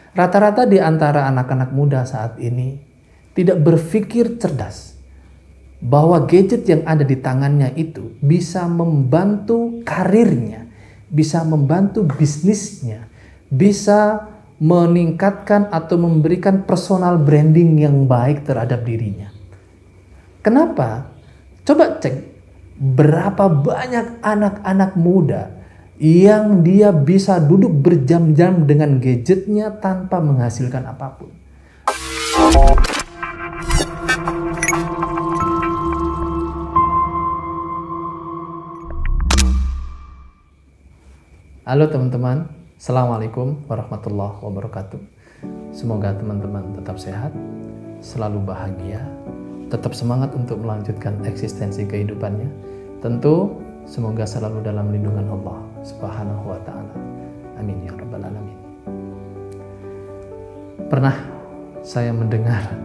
Rata-rata di antara anak-anak muda saat ini tidak berpikir cerdas bahwa gadget yang ada di tangannya itu bisa membantu karirnya, bisa membantu bisnisnya, bisa meningkatkan atau memberikan personal branding yang baik terhadap dirinya. Kenapa? Coba cek berapa banyak anak-anak muda yang dia bisa duduk berjam-jam dengan gadgetnya tanpa menghasilkan apapun. Halo teman-teman, Assalamualaikum warahmatullahi wabarakatuh. Semoga teman-teman tetap sehat, selalu bahagia, tetap semangat untuk melanjutkan eksistensi kehidupannya. Tentu semoga selalu dalam lindungan Allah Subhanahu wa ta'ala. Amin ya rabbal alamin. Pernah saya mendengar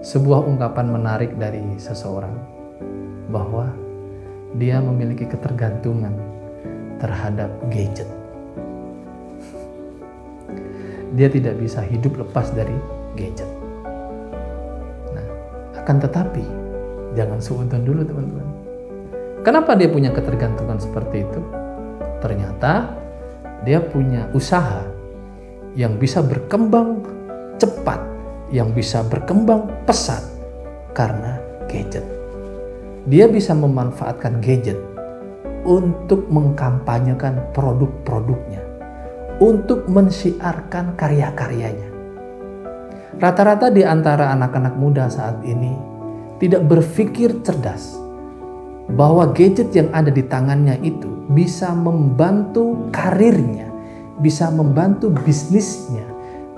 sebuah ungkapan menarik dari seseorang bahwa dia memiliki ketergantungan terhadap gadget. Dia tidak bisa hidup lepas dari gadget. Nah, akan tetapi jangan suudzon dulu teman-teman. Kenapa dia punya ketergantungan seperti itu? Ternyata dia punya usaha yang bisa berkembang cepat, yang bisa berkembang pesat karena gadget. Dia bisa memanfaatkan gadget untuk mengkampanyekan produk-produknya, untuk mensiarkan karya-karyanya. Rata-rata di antara anak-anak muda saat ini tidak berpikir cerdas bahwa gadget yang ada di tangannya itu bisa membantu karirnya, bisa membantu bisnisnya,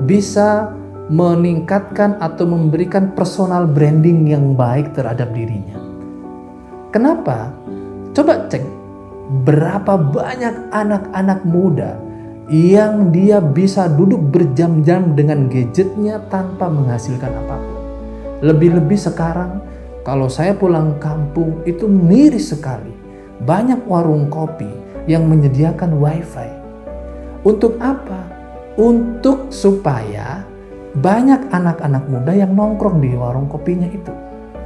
bisa meningkatkan atau memberikan personal branding yang baik terhadap dirinya. Kenapa? Coba cek berapa banyak anak-anak muda yang dia bisa duduk berjam-jam dengan gadgetnya tanpa menghasilkan apapun. Lebih-lebih sekarang kalau saya pulang kampung itu miris sekali. Banyak warung kopi yang menyediakan wifi. Untuk apa? Untuk supaya banyak anak-anak muda yang nongkrong di warung kopinya itu.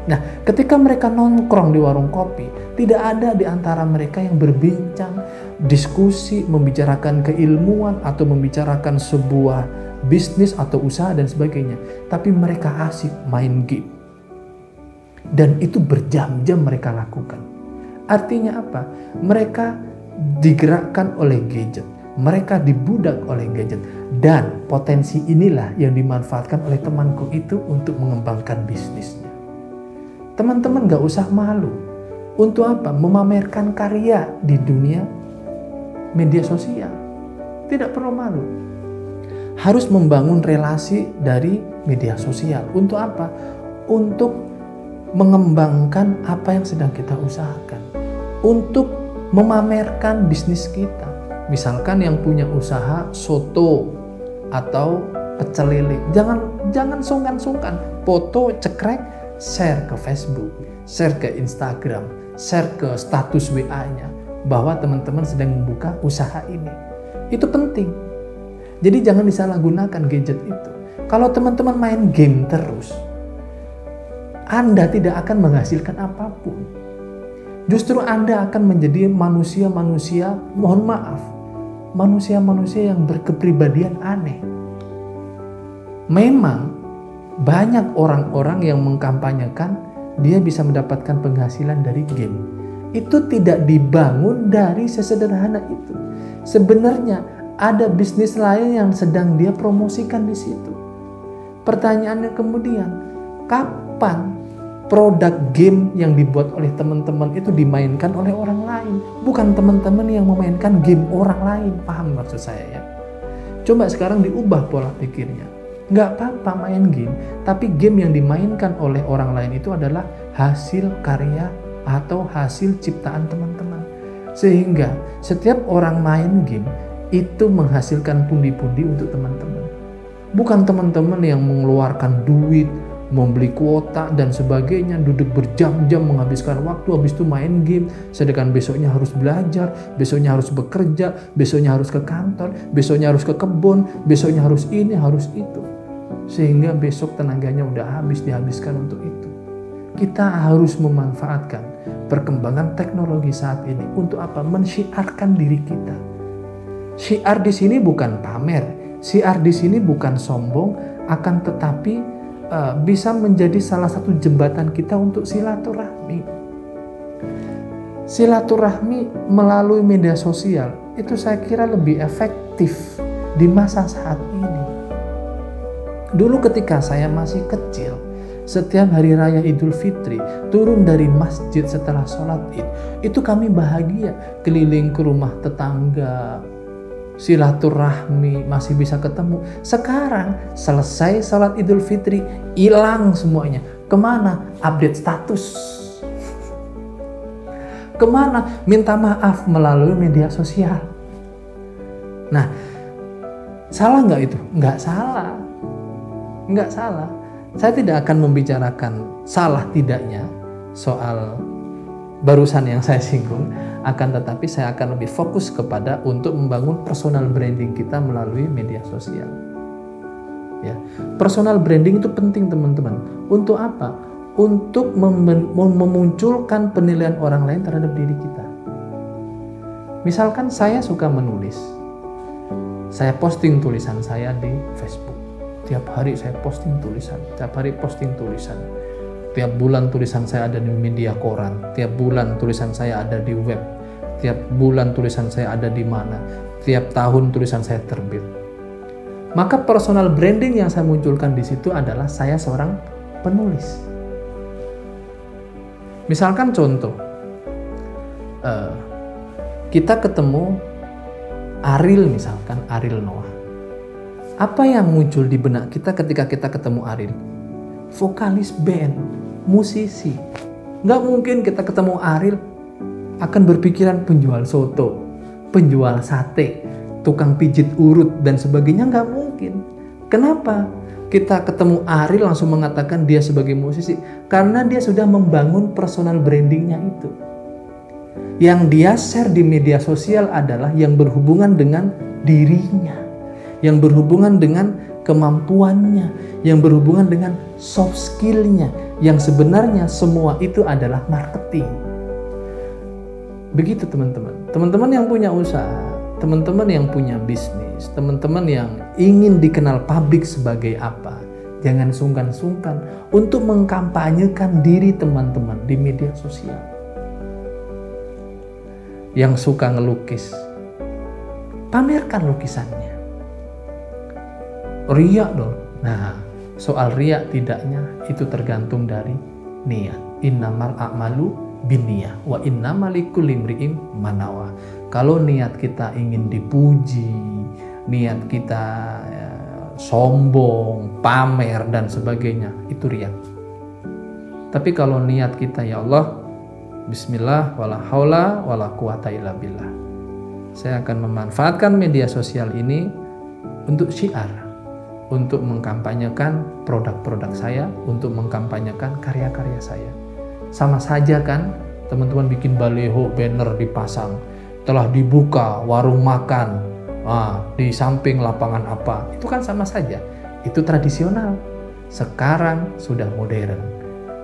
Nah, ketika mereka nongkrong di warung kopi, tidak ada di antara mereka yang berbincang, diskusi, membicarakan keilmuan atau membicarakan sebuah bisnis atau usaha dan sebagainya. Tapi mereka asik main game. Dan itu berjam-jam mereka lakukan. Artinya apa? Mereka digerakkan oleh gadget. Mereka dibudak oleh gadget. Dan potensi inilah yang dimanfaatkan oleh temanku itu untuk mengembangkan bisnisnya. Teman-teman gak usah malu. Untuk apa? Memamerkan karya di dunia media sosial. Tidak perlu malu. Harus membangun relasi dari media sosial. Untuk apa? Untuk mengembangkan apa yang sedang kita usahakan. Untuk memamerkan bisnis kita. Misalkan yang punya usaha soto atau pecel lele. Jangan sungkan-sungkan. Foto cekrek, share ke Facebook, share ke Instagram, share ke status WA-nya bahwa teman-teman sedang membuka usaha ini. Itu penting. Jadi jangan disalahgunakan gadget itu. Kalau teman-teman main game terus, Anda tidak akan menghasilkan apapun. Justru Anda akan menjadi manusia-manusia, mohon maaf, manusia-manusia yang berkepribadian aneh. Memang banyak orang-orang yang mengkampanyekan dia bisa mendapatkan penghasilan dari game. Itu tidak dibangun dari sesederhana itu. Sebenarnya ada bisnis lain yang sedang dia promosikan di situ. Pertanyaannya kemudian, kapan produk game yang dibuat oleh teman-teman itu dimainkan oleh orang lain? Bukan teman-teman yang memainkan game orang lain. Paham maksud saya ya? Coba sekarang diubah pola pikirnya. Nggak apa-apa main game, tapi game yang dimainkan oleh orang lain itu adalah hasil karya atau hasil ciptaan teman-teman. Sehingga setiap orang main game itu menghasilkan pundi-pundi untuk teman-teman. Bukan teman-teman yang mengeluarkan duit, membeli kuota dan sebagainya, duduk berjam-jam menghabiskan waktu, habis itu main game, sedangkan besoknya harus belajar, besoknya harus bekerja, besoknya harus ke kantor, besoknya harus ke kebun, besoknya harus ini, harus itu. Sehingga besok tenaganya udah habis, dihabiskan untuk itu. Kita harus memanfaatkan perkembangan teknologi saat ini untuk apa? Mensyiarkan diri kita. Syiar di sini bukan pamer, syiar di sini bukan sombong, akan tetapi bisa menjadi salah satu jembatan kita untuk silaturahmi. Silaturahmi melalui media sosial itu saya kira lebih efektif di masa saat ini. Dulu ketika saya masih kecil, setiap hari raya Idul Fitri, turun dari masjid setelah sholat Id, itu kami bahagia, keliling ke rumah tetangga, silaturahmi, masih bisa ketemu. Sekarang selesai sholat Idul Fitri, hilang semuanya. Kemana? Update status. Kemana? Minta maaf melalui media sosial. Nah, salah nggak itu? Nggak salah. Nggak salah. Saya tidak akan membicarakan salah tidaknya soal barusan yang saya singgung, akan tetapi saya akan lebih fokus kepada untuk membangun personal branding kita melalui media sosial. Ya, personal branding itu penting teman-teman. Untuk apa? Untuk memunculkan penilaian orang lain terhadap diri kita. Misalkan saya suka menulis, saya posting tulisan saya di Facebook. Tiap hari saya posting tulisan, tiap hari posting tulisan. Tiap bulan tulisan saya ada di media koran, tiap bulan tulisan saya ada di web, tiap bulan tulisan saya ada di mana, tiap tahun tulisan saya terbit. Maka personal branding yang saya munculkan di situ adalah saya seorang penulis. Misalkan contoh, kita ketemu Ariel, misalkan Ariel Noah. Apa yang muncul di benak kita ketika kita ketemu Ariel? Vokalis band, musisi. Nggak mungkin kita ketemu Ariel akan berpikiran penjual soto, penjual sate, tukang pijit urut dan sebagainya. Nggak mungkin. Kenapa? Kita ketemu Ariel langsung mengatakan dia sebagai musisi, karena dia sudah membangun personal brandingnya itu. Yang dia share di media sosial adalah yang berhubungan dengan dirinya, yang berhubungan dengan kemampuannya, yang berhubungan dengan soft skill-nya, yang sebenarnya semua itu adalah marketing. Begitu teman-teman. Teman-teman yang punya usaha, teman-teman yang punya bisnis, teman-teman yang ingin dikenal publik sebagai apa, jangan sungkan-sungkan untuk mengkampanyekan diri teman-teman di media sosial. Yang suka ngelukis, pamerkan lukisannya. Riak dong. Nah, soal riak tidaknya itu tergantung dari niat. Innamal a'malu binniyah wa innamal likulli imri'in ma nawa. Kalau niat kita ingin dipuji, niat kita sombong, pamer dan sebagainya, itu riak. Tapi kalau niat kita, ya Allah, bismillah wala haula wala quwata illa billah, saya akan memanfaatkan media sosial ini untuk syiar, untuk mengkampanyekan produk-produk saya, untuk mengkampanyekan karya-karya saya. Sama saja kan teman-teman bikin baleho, banner dipasang, telah dibuka warung makan di samping lapangan apa, itu kan sama saja. Itu tradisional. Sekarang sudah modern,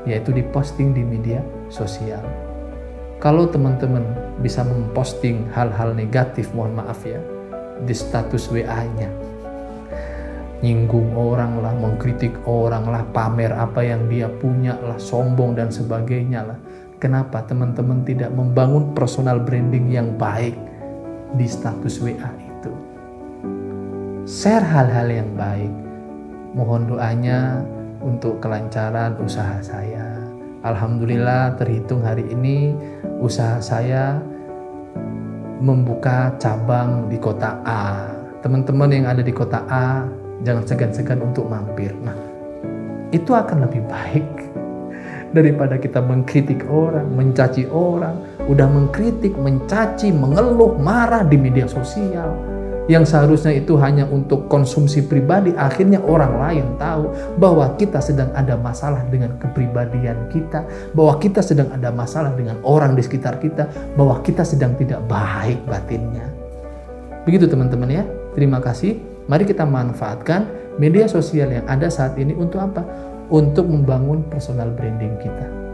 yaitu diposting di media sosial. Kalau teman-teman bisa memposting hal-hal negatif, mohon maaf ya, di status WA-nya, nyinggung orang lah, mengkritik orang lah, pamer apa yang dia punya lah, sombong dan sebagainya lah. Kenapa teman-teman tidak membangun personal branding yang baik di status WA itu? Share hal-hal yang baik. Mohon doanya untuk kelancaran usaha saya. Alhamdulillah terhitung hari ini usaha saya membuka cabang di kota A. Teman-teman yang ada di kota A, jangan segan-segan untuk mampir. Nah, itu akan lebih baik daripada kita mengkritik orang, mencaci orang. Udah mengkritik, mencaci, mengeluh, marah di media sosial. Yang seharusnya itu hanya untuk konsumsi pribadi, akhirnya orang lain tahu bahwa kita sedang ada masalah dengan kepribadian kita, bahwa kita sedang ada masalah dengan orang di sekitar kita, bahwa kita sedang tidak baik batinnya. Begitu teman-teman ya. Terima kasih. Mari kita manfaatkan media sosial yang ada saat ini untuk apa? Untuk membangun personal branding kita.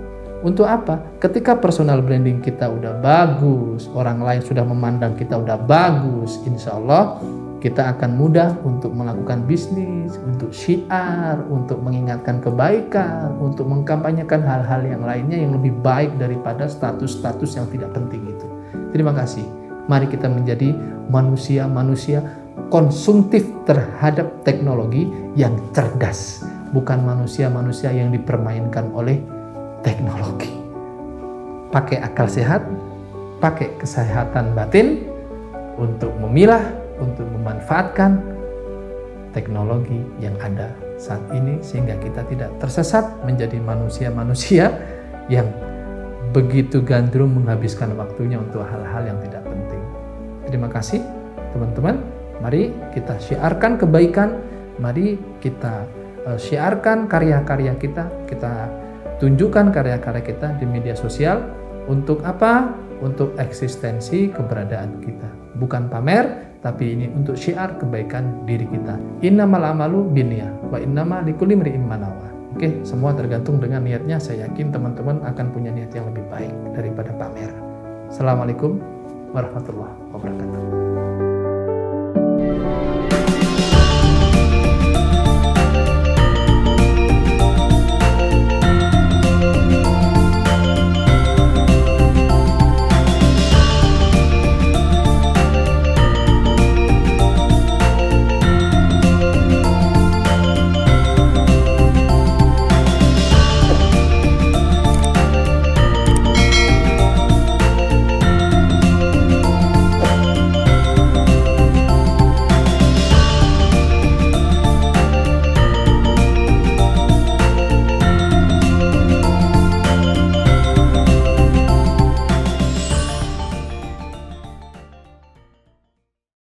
Untuk apa? Ketika personal branding kita udah bagus, orang lain sudah memandang kita udah bagus, insya Allah kita akan mudah untuk melakukan bisnis, untuk syiar, untuk mengingatkan kebaikan, untuk mengkampanyekan hal-hal yang lainnya yang lebih baik daripada status-status yang tidak penting itu. Terima kasih. Mari kita menjadi manusia-manusia konsumtif terhadap teknologi yang cerdas, bukan manusia-manusia yang dipermainkan oleh teknologi. Pakai akal sehat, pakai kesehatan batin untuk memilah, untuk memanfaatkan teknologi yang ada saat ini sehingga kita tidak tersesat menjadi manusia-manusia yang begitu gandrung menghabiskan waktunya untuk hal-hal yang tidak penting. Terima kasih teman-teman. Mari kita syiarkan kebaikan, mari kita syiarkan karya-karya kita, tunjukkan karya-karya kita di media sosial. Untuk apa? Untuk eksistensi keberadaan kita. Bukan pamer, tapi ini untuk syiar kebaikan diri kita. Innamal amalu binniyah wa innama likulli imri'in ma nawa. Oke, semua tergantung dengan niatnya. Saya yakin teman-teman akan punya niat yang lebih baik daripada pamer. Assalamualaikum warahmatullahi wabarakatuh.